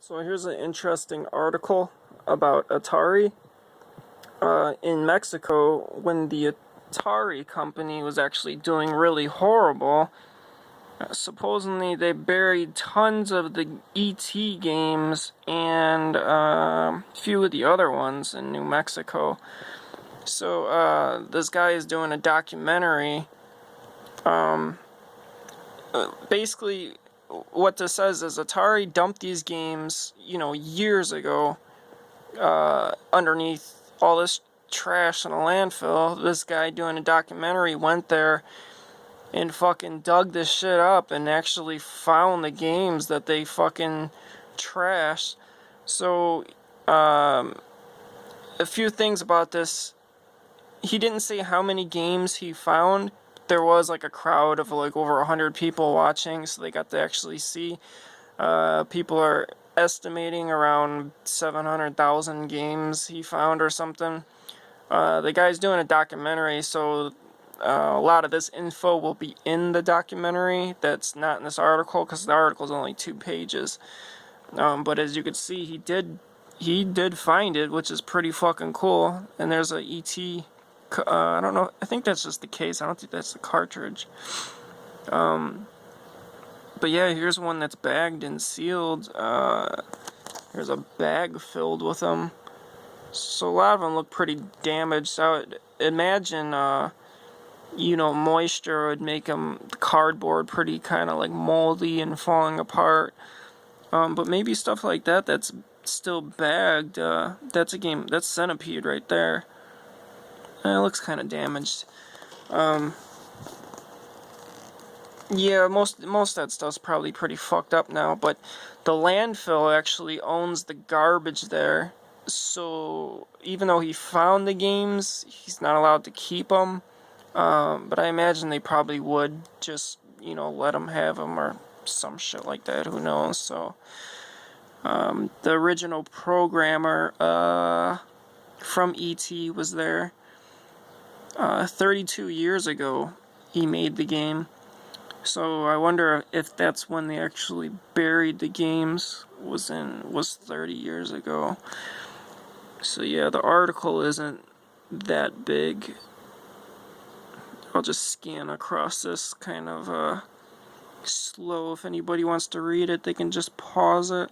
So here's an interesting article about Atari. In Mexico, when the Atari company was actually doing really horrible, supposedly they buried tons of the E.T. games and a few of the other ones in New Mexico. So this guy is doing a documentary. Basically, what this says is Atari dumped these games, years ago, underneath all this trash in a landfill. This guy doing a documentary went there and fucking dug this shit up and actually found the games that they fucking trashed. So, a few things about this. He didn't say how many games he found. There was like a crowd of like over 100 people watching, so they got to actually see. People are estimating around 700,000 games he found or something. The guy's doing a documentary, so a lot of this info will be in the documentary that's not in this article, because the article is only 2 pages. But as you can see, he did find it, which is pretty fucking cool. And there's a ET. I don't know. I think that's just the case. I don't think that's the cartridge. But yeah, here's one that's bagged and sealed. Here's a bag filled with them. So a lot of them look pretty damaged. So I would imagine, moisture would make them, the cardboard, pretty kind of like moldy and falling apart. But maybe stuff like that that's still bagged. That's a game. That's Centipede right there. It looks kind of damaged. Yeah, most of that stuff's probably pretty fucked up now, but the landfill actually owns the garbage there. So even though he found the games, he's not allowed to keep them. But I imagine they probably would just, let him have them or some shit like that. Who knows? So the original programmer from E.T. was there. 32 years ago, he made the game. So I wonder if that's when they actually buried the games, was 30 years ago. So yeah, the article isn't that big. I'll just scan across this kind of slow. If anybody wants to read it, they can just pause it.